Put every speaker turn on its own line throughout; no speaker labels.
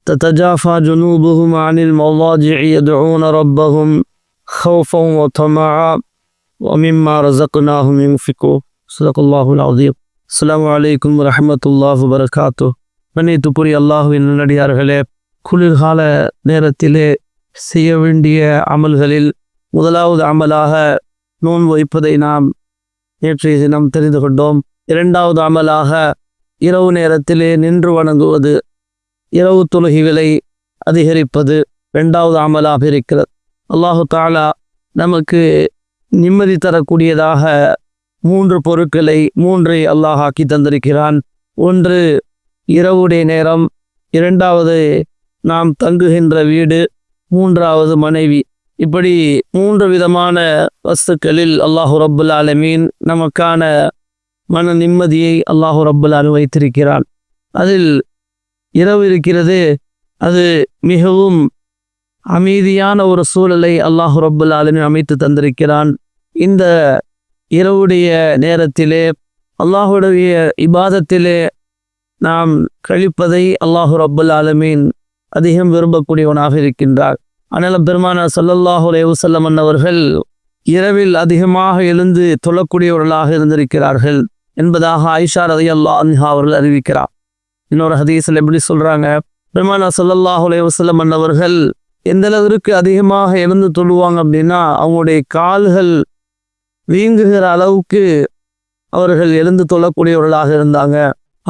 تتجافى جنوبهم عن المضاجع يدعون ربهم خوفا وطمعا ومما رزقناهم ينفقون. صدق الله العظيم. السلام عليكم ورحمة الله وبركاته. கண்ணியத்துக்குரிய அல்லாஹ்வின் நல்லடியார்களே, குளிர்கால நேரத்திலே செய்ய வேண்டிய அமல்களில் முதலாவது அமலாக நோன்பு வைப்பதை நாம் நேற்றைய தினம் தெரிந்து கொண்டோம். இரண்டாவது அமலாக இரவு நேரத்திலே நின்று வணங்குவது, இரவு தொழுகைகளை அதிகரிப்பது இரண்டாவது அமலாக இருக்கிறது. அல்லாஹு தஆலா நமக்கு நிம்மதி தரக்கூடியதாக மூன்றை அல்லாஹ் ஆக்கி தந்திருக்கிறான். ஒன்று இரவுடைய நேரம், இரண்டாவது நாம் தங்குகின்ற வீடு, மூன்றாவது மனைவி. இப்படி 3 விதமான வஸ்துக்களில் அல்லாஹு ரப்புல் ஆலமீன் நமக்கான மன நிம்மதியை அல்லாஹு ரப்புல் ஆலமீன் வைத்திருக்கிறான். அதில் இரவு இருக்கிறது, அது மிகவும் அமைதியான ஒரு சூழலை அல்லாஹு ரப்புல் ஆலமீன் அமைத்து தந்திருக்கிறான். இந்த இரவுடைய நேரத்திலே அல்லாஹுடைய இபாதத்திலே நாம் கழிப்பதை அல்லாஹு ரப்புல் ஆலமீன் அதிகம் விரும்பக்கூடியவனாக இருக்கின்றார். ஆனாலும் பெருமானார் ஸல்லல்லாஹு அலைஹி வஸல்லம் அவர்கள் இரவில் அதிகமாக எழுந்து தொழக்கூடியவர்களாக இருந்திருக்கிறார்கள் என்பதாக ஆயிஷா ரலியல்லாஹு அன்ஹா அவர்கள் அறிவிக்கிறார். இன்னொரு ஹதீஸில் எப்படி சொல்றாங்க, பெருமானார் ஸல்லல்லாஹு அலைஹி வஸல்லம் அவர்கள் எந்த அளவிற்கு அதிகமாக எழுந்து தொழுவாங்க அப்படின்னா, அவங்களுடைய கால்கள் வீங்குகிற அளவுக்கு அவர்கள் எழுந்து தொழக்கூடியவர்களாக இருந்தாங்க.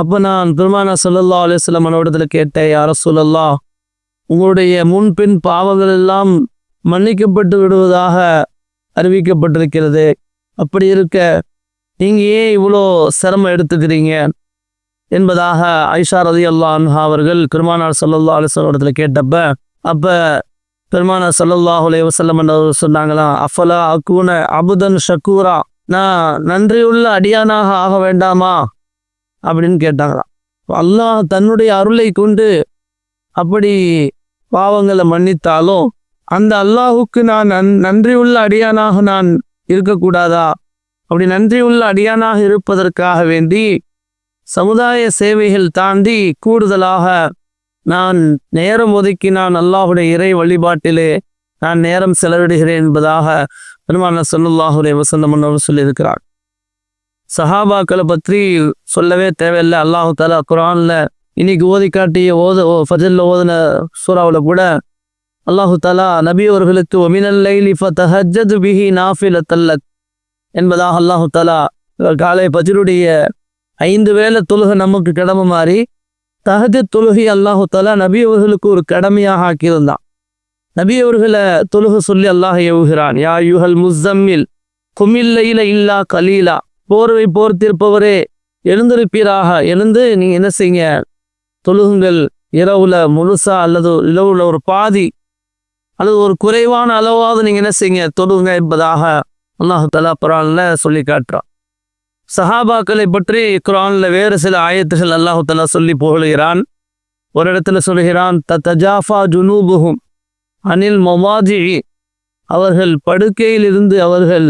அப்போ நான் பெருமானார் ஸல்லல்லாஹு அலைஹி வஸல்லம் அவரிடத்தில் கேட்டேன், யா ரசூலல்லாஹ், உங்களுடைய முன்பின் பாவங்கள் எல்லாம் மன்னிக்கப்பட்டு விடுவதாக அறிவிக்கப்பட்டிருக்கிறது. அப்படி இருக்க நீங்கள் ஏன் இவ்வளோ சிரமம் எடுத்துக்கிறீங்க என்பதாக ஆயிஷா ரலியல்லாஹு அன்ஹா அவர்கள் பெருமானார் ஸல்லல்லாஹு அலைஹி வஸல்லம் இடத்துல கேட்டப்ப, அப்போ பெருமானார் ஸல்லல்லாஹு அலைஹி வஸல்லம் அவர்கள் சொன்னாங்களாம், அஃபலா அக்கூன அபுதன் ஷக்கூரா, நான் நன்றியுள்ள அடியானாக ஆக வேண்டாமா அப்படின்னு கேட்டாங்களாம். அல்லாஹ் தன்னுடைய அருளை கொண்டு அப்படி பாவங்களை மன்னித்தாலும் அந்த அல்லாஹுக்கு நான் நன்றியுள்ள அடியானாக நான் இருக்கக்கூடாதா? அப்படி நன்றியுள்ள அடியானாக இருப்பதற்காக வேண்டி சமுதாய சேவைகள் தாண்டி கூடுதலாக நான் நேரம் ஒதுக்கி நான் அல்லாஹுடைய இறை வழிபாட்டிலே நான் நேரம் செலவிடுகிறேன் என்பதாக பெருமானார் ஸல்லல்லாஹு அலைஹி வஸல்லம் அவர்கள் சொல்லியிருக்கிறார். சஹாபாக்களை பற்றி சொல்லவே தேவையில்லை. அல்லாஹு தஆலா குர்ஆனில் இன்னைக்கு ஓதி காட்டிய ஃபஜ்ரில் ஓதின சூறாவில் கூட அல்லாஹு தஆலா நபி அவர்களுக்கு வமினல் லைலி ஃபதஹஜ்ஜத் பிஹி நாஃபிலத்தல் லக் என்பதாக அல்லாஹு தஆலா காலை ஃபஜ்ருடைய 5 வேளை தொழுகை நமக்கு கடமை மாதிரி தஹஜ்ஜத் தொழுகை அல்லாஹு தஆலா நபி அவர்களுக்கு ஒரு கடமையாக ஆக்கியிருந்தான். நபி அவர்களை தொழுகை சொல்லி அல்லாஹ் ஏவுகிறான், யா அய்யுஹல் முஸம்மில் குமில் லைல இல்லா கலீலா, போர்வை போர்த்திருப்பவரே எழுந்திருப்பீராக, எழுந்து நீங்கள் என்ன செய்யுங்க, தொழுகுங்கள். இரவுல முழுசா அல்லது இரவுல ஒரு பாதி அல்லது ஒரு குறைவான அளவாவது நீங்கள் என்ன செய்யுங்க, தொழுகுங்க என்பதாக அல்லாஹ் தஆலா குர்ஆனில் சொல்லி காட்டுறான். சஹாபாக்களை பற்றி குர்ஆனில் வேறு சில ஆயத்துகள் அல்லாஹ் தஆலா சொல்லி புகழுகிறான். ஒரு இடத்துல சொல்கிறான், ததஜாஃபா ஜுனூபுஹும் அனில் மவாஜிஇ, அவர்கள் படுக்கையிலிருந்து அவர்கள்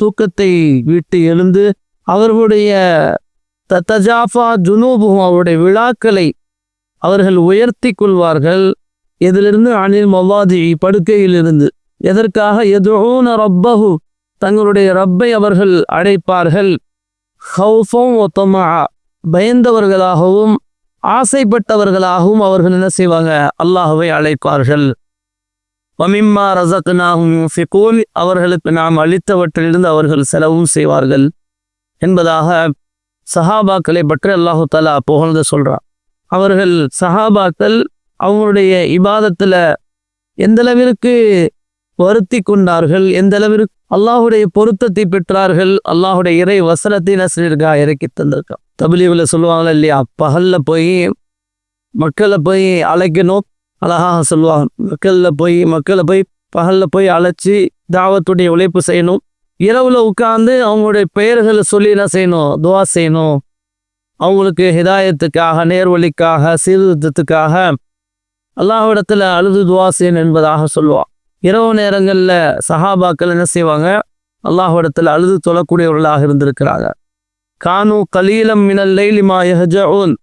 தூக்கத்தை விட்டு எழுந்து அவர்களுடைய ததஜாஃபா ஜுனூபுஹும், அவருடைய விழாக்களை அவர்கள் உயர்த்தி கொள்வார்கள். எதிலிருந்து? அனில் மவாஜிஇ, படுக்கையிலிருந்து. எதற்காக? யதுஊன ரப்பஹு, தங்களுடைய ரப்பை அவர்கள் அழைப்பார்கள். ஹௌஃபன் வ தமஆ, பயந்தவர்களாகவும் ஆசைப்பட்டவர்களாகவும் அவர்கள் என்ன செய்வாங்க, அல்லாஹ்வை அழைப்பார்கள். வமிம்மா ரஸக்னாஹும் யுன்ஃபிகூன், அவர்களுக்கு நாம் அளித்தவற்றிலிருந்து அவர்கள் செலவும் செய்வார்கள் என்பதாக சஹாபாக்களை பற்றி அல்லாஹு தஆலா புகழ்ந்து சொல்றான். அவர்கள் சஹாபாக்கள் அவங்களுடைய இபாதத்தில் எந்தளவிற்கு வருத்தி கொண்டார்கள், எந்தளவிற்கு அல்லாஹுடைய பொருத்தத்தை பெற்றார்கள், அல்லாஹுடைய இறை வசனத்தை நஸ்ரிற்காக இறக்கி தந்திருக்கான். தப்லீகில் சொல்லுவாங்களா இல்லையா, பகலில் போய் மக்களை போய் அழைக்கணும், அழகாக சொல்லுவாங்க, மக்களை போய் பகலில் போய் அழைச்சி தாவத்துடைய உழைப்பு செய்யணும். இரவில் உட்கார்ந்து அவங்களுடைய பெயர்களை சொல்லி என்ன செய்யணும், துவா செய்யணும். அவங்களுக்கு ஹிதாயத்துக்காக, நேர்வழிக்காக, சீர்திருத்தத்துக்காக அல்லாஹ்விடத்தில் அழுது துவா செய்யணும் என்பதாக சொல்லுவாள். இரவு நேரங்களில் சஹாபாக்கள் என்ன செய்வாங்க, அல்லாஹ்விடத்தில் அழுது தொழக்கூடியவர்களாக இருந்திருக்கிறாங்க. கானு கலீலம் மினல் லைலி மா யஹ்ஜஊன்,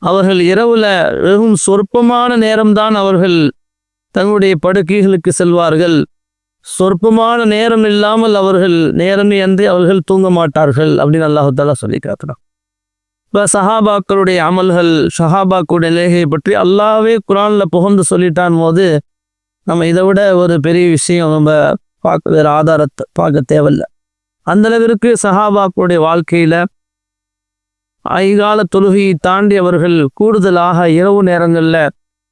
அவர்கள் இரவுல வெறும் சொற்பமான நேரம்தான் அவர்கள் தங்களுடைய படுக்கைகளுக்கு செல்வார்கள். சொற்பமான நேரம் இல்லாமல் அவர்கள் நேரம் அன்றி அவர்கள் தூங்க மாட்டார்கள் அப்படின்னு அல்லாஹ் தஆலா சொல்லி காட்டுறான். இப்போ சஹாபாக்களுடைய அமல்கள், சஹாபாக்களுடைய நிலையை பற்றி அல்லாஹ்வே குர்ஆன்ல புகழ்ந்து சொல்லிட்டான் போது நம்ம இதை விட ஒரு பெரிய விஷயம் நம்ம வேறு ஆதாரத்தை பார்க்க தேவையில்லை. அந்த அளவிற்கு சஹாபாக்களுடைய வாழ்க்கையில ஐகால தொழுகையை தாண்டி அவர்கள் கூடுதலாக இரவு நேரங்களில்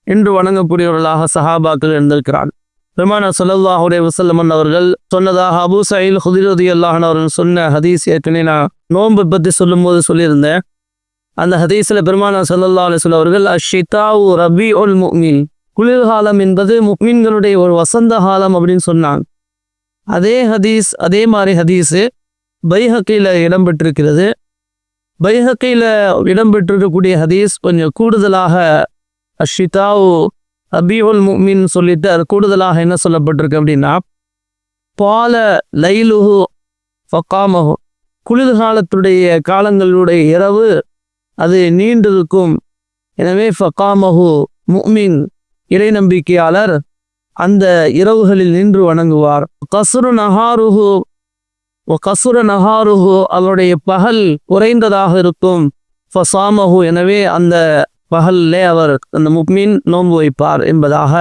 இன்று வணங்கக்கூடியவர்களாக சஹாபாக்கள் இருந்திருக்கிறார்கள். பெருமானார் ஸல்லல்லாஹு அலைஹி வஸல்லம் அவர்கள் சொன்னதாக அபூ ஸஈத் குத்ரி ரலியல்லாஹு அன்ஹு அவர்கள் சொன்ன ஹதீஸ் ஏற்கனவே நான் நோன்பு பற்றி சொல்லும்போது சொல்லியிருந்தேன். அந்த ஹதீஸில் பெருமானார் ஸல்லல்லாஹு அலைஹி வஸல்லம் அவர்கள் அஷ்ஷிதாஉ ரபீஉல் முஃமின், குளிர்காலம் என்பது முஃமின்களுடைய ஒரு வசந்த காலம் அப்படின்னு சொன்னாங்க. அதே மாதிரி ஹதீஸு பைஹக்கியில் இடம்பெற்றிருக்கிறது. பைஹக்கியில் இடம்பெற்றிருக்கக்கூடிய ஹதீஸ் கொஞ்சம் கூடுதலாக அஷ்ஷிதாஉ ரபீஉல் முஃமின் சொல்லிட்டு அது கூடுதலாக என்ன சொல்லப்பட்டிருக்கு அப்படின்னா, பால லைலுஹு ஃபகாமஹு, குளிர்காலத்துடைய காலங்களுடைய இரவு அது நீண்டிருக்கும். எனவே ஃபகாமஹு முஃமின், இறை நம்பிக்கையாளர் அந்த இரவுகளில் நின்று வணங்குவார். கசுரு நஹாருஹு, அவருடைய பகல் குறைந்ததாக இருக்கும். ஃபசாமஹு, எனவே அந்த பகல்லே அவர் அந்த முஃமின் நோன்பு வைப்பார் என்பதாக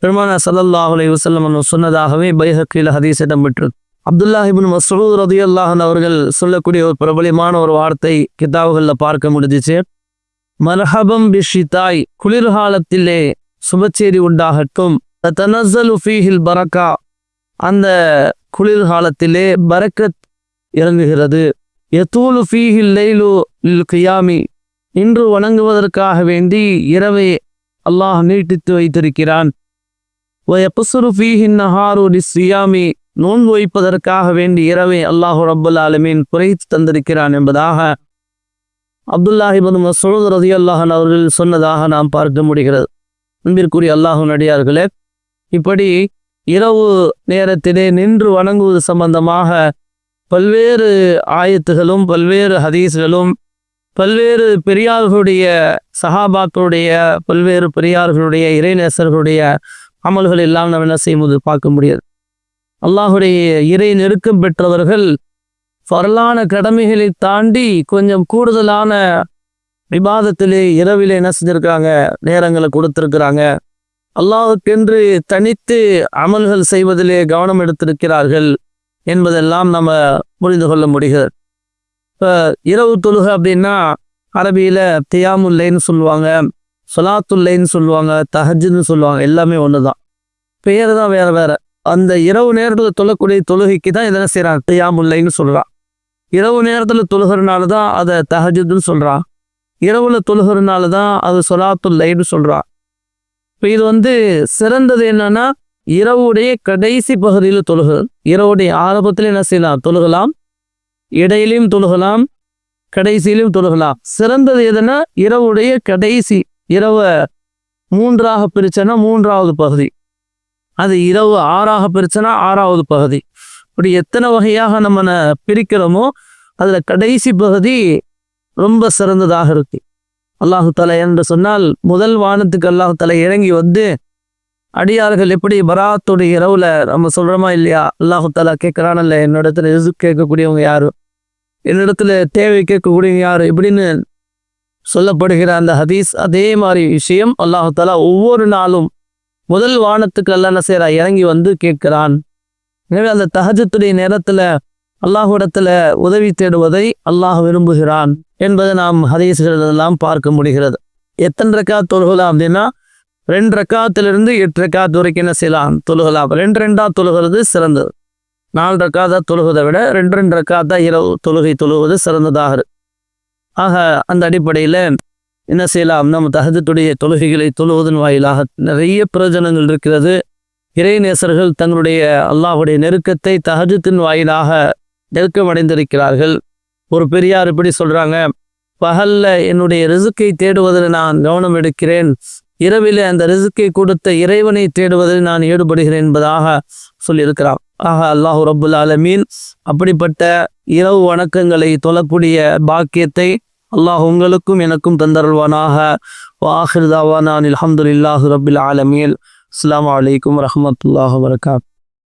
பெருமானார் ஸல்லல்லாஹு அலைஹி வஸல்லம் சொன்னதாகவே பைஹக்கியில் ஹதீஸ் இடம்பெற்றிருக்கு. அப்துல்லாஹ் இப்னு மஸ்ஊத் ரலியல்லாஹு அன்ஹு அவர்கள் சொல்லக்கூடிய ஒரு பிரபலமான ஒரு வார்த்தை கிதாபுகளில் பார்க்க முடிஞ்சிச்சு. மர்ஹபம் பிஷிதாய், குளிர்காலத்திலே சுபச்சேரி உண்டாகட்டும். தனஸ்ஸலு ஃபீஹில் பரக்கா, அந்த குளிர்காலத்திலே பரக்கத் இறங்குகிறது. யதூலு ஃபீஹில் லைலு லில் கியாமி, இன்று வணங்குவதற்காக வேண்டி இரவை அல்லாஹ் நீட்டித்து வைத்திருக்கிறான். வயக்ஸுரு ஃபீஹின் நஹாரு லிஸ்ஸியாமி, நோன்பு வைப்பதற்காக வேண்டி இரவை அல்லாஹ் ரப்பல் ஆலமீன் குறைத்து தந்திருக்கிறான் என்பதாக அப்துல்லாஹ் இப்னு மஸ்ஊத் ரலியல்லாஹு அன்ஹு அவர்கள் சொன்னதாக நாம் பார்க்க முடிகிறது. அன்பிற்குரிய அல்லாஹ்வின் அடியார்களே, இப்படி இரவு நேரத்திலே நின்று வணங்குவது சம்பந்தமாக பல்வேறு ஆயத்துகளும் பல்வேறு ஹதீஸ்களும் பல்வேறு பெரியார்களுடைய சஹாபாக்களுடைய பல்வேறு பெரியார்களுடைய இறைநேசர்களுடைய அமல்கள் எல்லாம் நம்ம என்ன செய்யும்போது பார்க்க முடியாது. அல்லாஹுடைய இறை நெருக்கம் பெற்றவர்கள் ஃபர்லான கடமைகளை தாண்டி கொஞ்சம் கூடுதலான விவாதத்திலே இரவிலே என்ன செஞ்சிருக்கிறாங்க, நேரங்களை கொடுத்திருக்கிறாங்க. அல்லாஹுக்கென்று தனித்து அமல்கள் செய்வதிலே கவனம் எடுத்திருக்கிறார்கள் என்பதெல்லாம் நம்ம புரிந்து கொள்ள முடிகிறது. இப்போ இரவு தொழுகை அப்படின்னா அரபியில் தியாமுல்லைன்னு சொல்லுவாங்க, சொலாத்துல்லைன்னு சொல்லுவாங்க, தஹஜ்ஜுன்னு சொல்லுவாங்க. எல்லாமே ஒன்று தான், பெயர் தான் வேறு வேறு. அந்த இரவு நேரத்தில் தொழக்கூடிய தொழுகைக்கு தான் இதெல்லாம் செய்கிறான், தியாமுல்லைன்னு சொல்கிறான். இரவு நேரத்தில் தொழுகிறனால தான் அதை தஹஜ்ஜுன்னு சொல்கிறான். இரவுல தொழுகிறனால தான் அது சொலாத்துல்லைன்னு சொல்கிறான். இப்போ இது சிறந்தது என்னன்னா, இரவுடைய கடைசி பகுதியில் தொழுகிறது. இரவுடைய ஆரம்பத்தில் என்ன செய்யலாம், தொழுகலாம், இடையிலையும் தொழுகலாம், கடைசியிலும் தொழுகலாம். சிறந்தது எதுனா இரவுடைய கடைசி, இரவை மூன்றாக பிரிச்சனா மூன்றாவது பகுதி, அது இரவு ஆறாக பிரிச்சனா ஆறாவது பகுதி. இப்படி எத்தனை வகையாக நம்ம பிரிக்கிறோமோ அதில் கடைசி பகுதி ரொம்ப சிறந்ததாக இருக்கு. அல்லாஹு தஆலா என்று சொன்னால் முதல் வானத்துக்கு அல்லாஹு தஆலா இறங்கி அடியார்கள் எப்படி பராத்துடைய இரவுல நம்ம சொல்றோமா இல்லையா, அல்லாஹு தஆலா கேட்கிறானல்ல, என்னிடத்துல ரிஸ்க் கேட்கக்கூடியவங்க யாரு, என்னிடத்துல தேவை கேட்கக்கூடியவங்க யாரு இப்படின்னு சொல்லப்படுகிற அந்த ஹதீஸ். அதே மாதிரி விஷயம் அல்லாஹு தஆலா ஒவ்வொரு நாளும் முதல் வானத்துக்கு அல்லாஹ் என்ன செய்றா, இறங்கி கேட்கிறான். எனவே அந்த தஹஜ்ஜுடைய நேரத்துல அல்லாஹ்விடத்துல உதவி தேடுவதை அல்லாஹ் விரும்புகிறான் என்பதை நாம் ஹதீஸ்களெல்லாம் பார்க்க முடிகிறது. எத்தனை ரக்காத் தொழுகலாம் அப்படின்னா 2 ரக்காத்திலிருந்து 8 ரக்காத் வரைக்கும் என்ன செய்யலாம், தொழுகலாம். 2 தொழுகிறது சிறந்தது. 4 ரக்காத்தா தொழுவதை விட 2 ரக்காத்தா இரவு தொழுகை தொழுவது சிறந்ததாக இருக்கு. ஆக அந்த அடிப்படையில் என்ன செய்யலாம், நம்ம தஹஜ்ஜுடைய தொழுகைகளை தொழுவதன் வாயிலாக நிறைய பிரயோஜனங்கள் இருக்கிறது. இறைநேசர்கள் தங்களுடைய அல்லாஹ்வுடைய நெருக்கத்தை தஹஜ்ஜுத்தின் வாயிலாக நெருக்கமடைந்திருக்கிறார்கள். ஒரு பெரியார் இப்படி சொல்றாங்க, பகல்ல என்னுடைய ரிசுக்கை தேடுவதில் நான் கவனம் எடுக்கிறேன், இரவிலே அந்த ரிசுக்கை கொடுத்த இறைவனை தேடுவதில் நான் ஈடுபடுகிறேன் என்பதாக சொல்லியிருக்கிறான். ஆக அல்லாஹு ரப்புல் ஆலமீன் அப்படிப்பட்ட இரவு வணக்கங்களை தொழக்கூடிய பாக்கியத்தை அல்லாஹ் உங்களுக்கும் எனக்கும் தந்தருள்வானாக. வாஹிர் தாவானா அல்ஹம்துலில்லாஹி ரப்பில் ஆலமீன். அஸ்ஸலாமு அலைக்கும் வரஹ்மத்துல்லாஹி வபரகாத்துஹு.